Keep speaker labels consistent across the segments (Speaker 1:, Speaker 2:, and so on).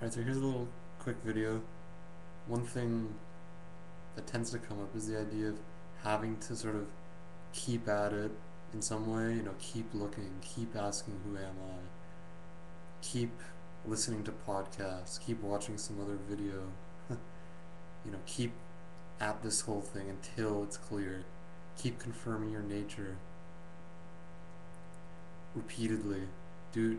Speaker 1: Alright, so here's a little quick video. One thing that tends to come up is the idea of having to sort of keep at it in some way, keep looking, keep asking who am I, keep listening to podcasts, keep watching some other video, keep at this whole thing until it's clear. Keep confirming your nature repeatedly. Do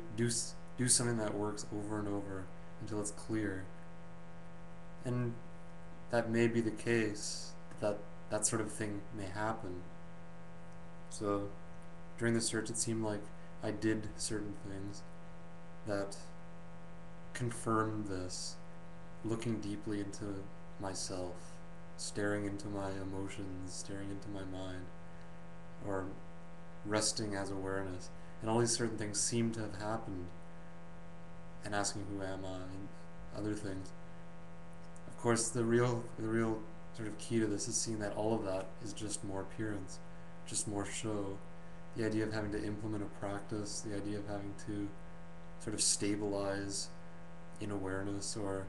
Speaker 1: something that works over and over until it's clear. And that may be the case, that sort of thing may happen. So during the search, it seemed like I did certain things that confirmed this, looking deeply into myself, staring into my emotions, staring into my mind, or resting as awareness. And all these certain things seem to have happened, and asking who am I, and other things. Of course, the real sort of key to this is seeing that all of that is just more appearance, just more show. The idea of having to implement a practice, the idea of having to sort of stabilize in awareness or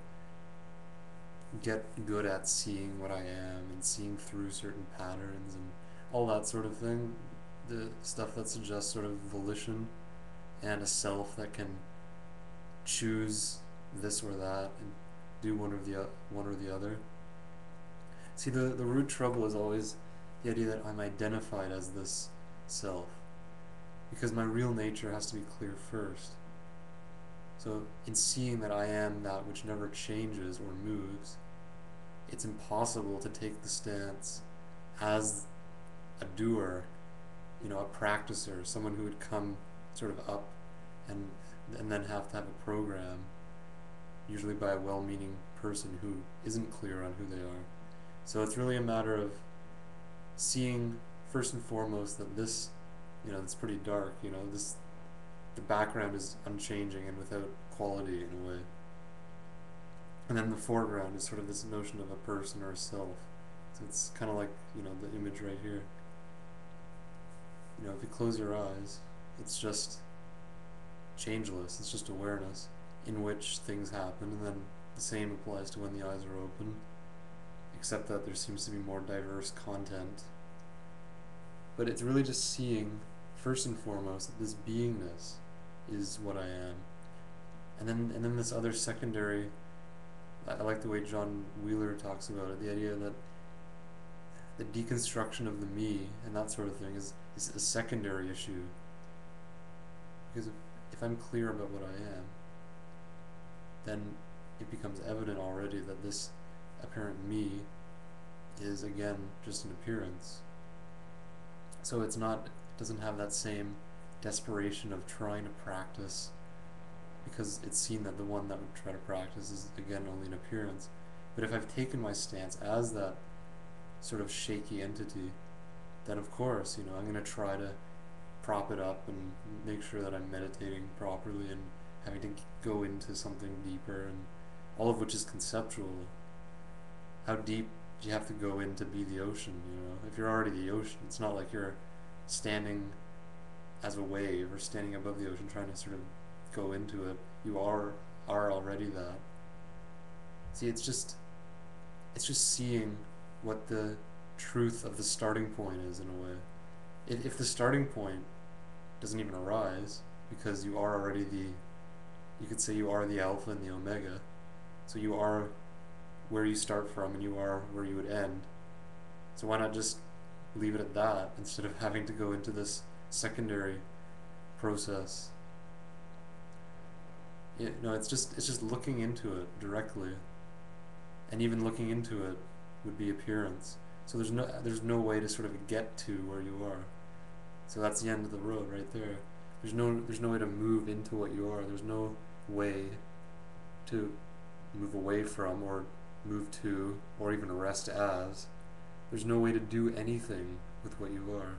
Speaker 1: get good at seeing what I am and seeing through certain patterns and all that sort of thing. The stuff that suggests sort of volition and a self that can choose this or that and do one or the other. See, the root trouble is always the idea that I'm identified as this self, because my real nature has to be clear first. So, in seeing that I am that which never changes or moves, it's impossible to take the stance as a doer, a practicer, someone who would come sort of up and then have to have a program, usually by a well-meaning person who isn't clear on who they are. So it's really a matter of seeing first and foremost that this, it's pretty dark, the background is unchanging and without quality in a way. And then the foreground is sort of this notion of a person or a self. So it's kind of like, the image right here. If you close your eyes, it's just changeless, it's just awareness in which things happen, and then the same applies to when the eyes are open, except that there seems to be more diverse content. But it's really just seeing, first and foremost, that this beingness is what I am. And then this other secondary, I like the way John Wheeler talks about it, the idea that the deconstruction of the me and that sort of thing is a secondary issue. Because if I'm clear about what I am, then it becomes evident already that this apparent me is, again, just an appearance. So it doesn't have that same desperation of trying to practice, because it's seen that the one that would try to practice is, again, only an appearance. But if I've taken my stance as that sort of shaky entity, then of course, I'm going to try to prop it up and make sure that I'm meditating properly and having to go into something deeper, and all of which is conceptual. How deep do you have to go in to be the ocean? If you're already the ocean, it's not like you're standing as a wave or standing above the ocean trying to sort of go into it. You are already that. See, it's just seeing what the truth of the starting point is, in a way. If the starting point doesn't even arise, because you are already you could say you are the alpha and the omega, so you are where you start from and you are where you would end. So why not just leave it at that instead of having to go into this secondary process? It's just looking into it directly, and even looking into it would be appearance. So there's no way to sort of get to where you are. So that's the end of the road right there. There's no way to move into what you are. There's no way to move away from or move to or even rest as. There's no way to do anything with what you are,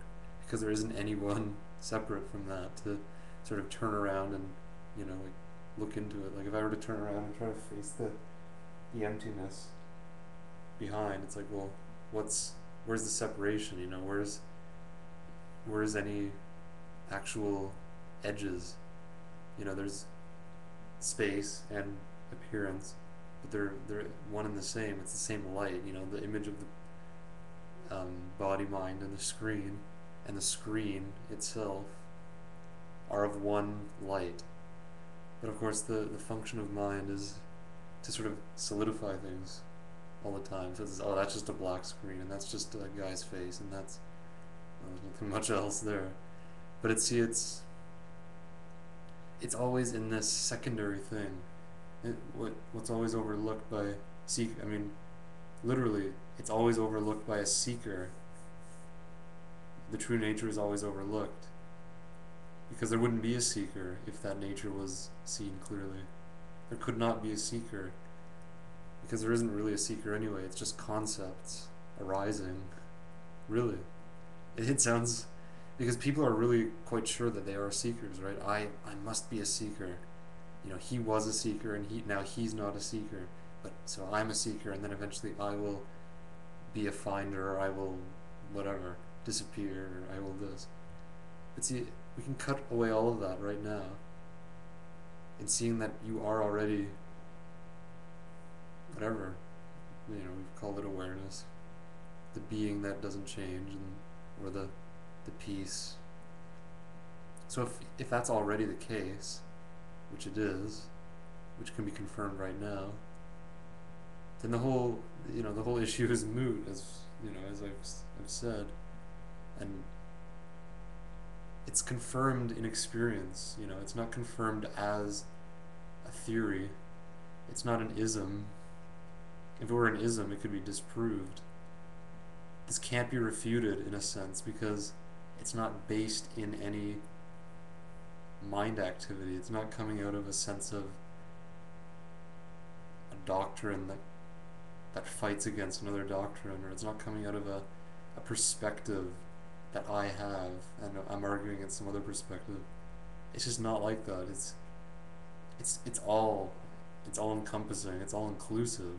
Speaker 1: because there isn't anyone separate from that to sort of turn around and like look into it. Like if I were to turn around and try to face the emptiness behind, it's like, well, where's the separation? Where's any actual edges? There's space and appearance, but they're one and the same. It's the same light. You know, the image of the body, mind, and the screen itself are of one light. But of course, the function of mind is to sort of solidify things all the time. So it's, oh, that's just a black screen, and that's just a guy's face, and that's there's nothing much else there. But it's always in this secondary thing. What's always overlooked by I mean, literally, it's always overlooked by a seeker. The true nature is always overlooked because there wouldn't be a seeker if that nature was seen clearly. There could not be a seeker because there isn't really a seeker anyway. It's just concepts arising. Really, it sounds because people are really quite sure that they are seekers, right? I must be a seeker. You know, he was a seeker and now he's not a seeker. But so I'm a seeker, and then eventually I will be a finder, or I will whatever disappear, or I will this. But see, we can cut away all of that right now, and seeing that you are already whatever, you know, we've called it awareness, the being that doesn't change, or the peace. So if that's already the case, which it is, which can be confirmed right now, then the whole issue is moot, as you know, as I've said, and it's confirmed in experience. You know, it's not confirmed as a theory. It's not an ism. If it were an ism, it could be disproved. This can't be refuted in a sense because it's not based in any mind activity. It's not coming out of a sense of a doctrine that fights against another doctrine, or it's not coming out of a perspective that I have and I'm arguing against some other perspective. It's just not like that. It's all encompassing, it's all inclusive.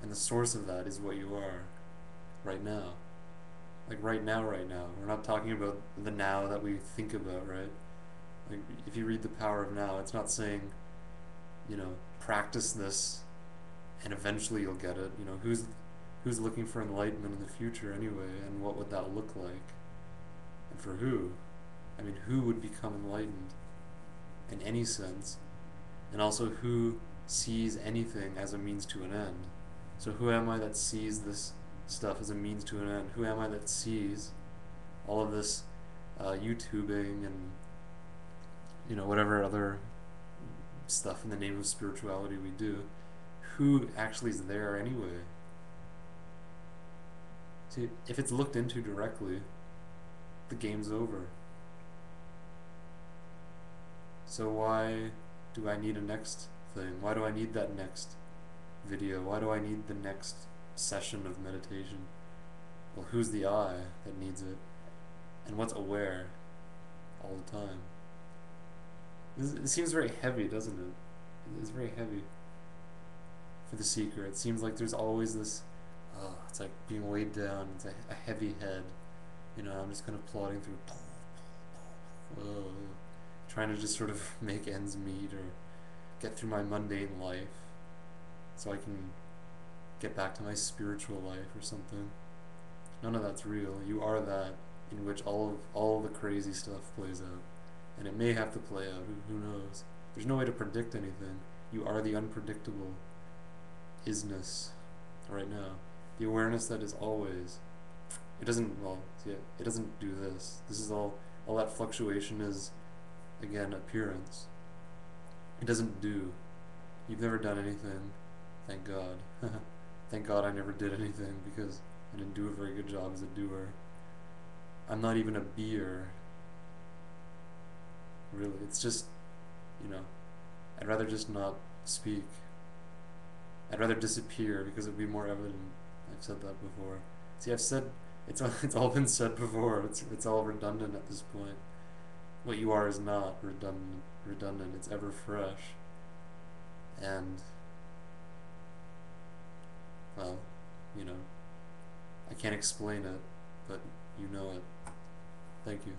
Speaker 1: And the source of that is what you are right now. Like right now. We're not talking about the now that we think about, right? Like if you read The Power of Now, it's not saying, you know, practice this and eventually you'll get it. You know, who's looking for enlightenment in the future anyway, and what would that look like? And for who? I mean, who would become enlightened in any sense? And also, who sees anything as a means to an end? So who am I that sees this stuff as a means to an end? Who am I that sees all of this YouTubing and, you know, whatever other stuff in the name of spirituality we do? Who actually is there anyway? See, if it's looked into directly, the game's over. So why do I need a next thing? Why do I need that next video? Why do I need the next session of meditation? Well, who's the I that needs it? And what's aware all the time? It seems very heavy, doesn't it? It's very heavy for the seeker. It seems like there's always this, it's like being weighed down. It's a heavy head. You know, I'm just kind of plodding through, trying to just sort of make ends meet or get through my mundane life so I can get back to my spiritual life or something. None of that's real. You are that in which all the crazy stuff plays out. And it may have to play out. Who knows? There's no way to predict anything. You are the unpredictable isness right now. The awareness that is always. It doesn't, well, yeah, it doesn't do this. This is all that fluctuation is, again, appearance. It doesn't do. You've never done anything. Thank God. Thank God I never did anything because I didn't do a very good job as a doer. I'm not even a beer. Really, it's just, you know, I'd rather just not speak. I'd rather disappear because it would be more evident. I've said that before. See, I've said, it's all been said before. It's all redundant at this point. What you are is not redundant. It's ever fresh. And, well, you know, I can't explain it, but you know it. Thank you.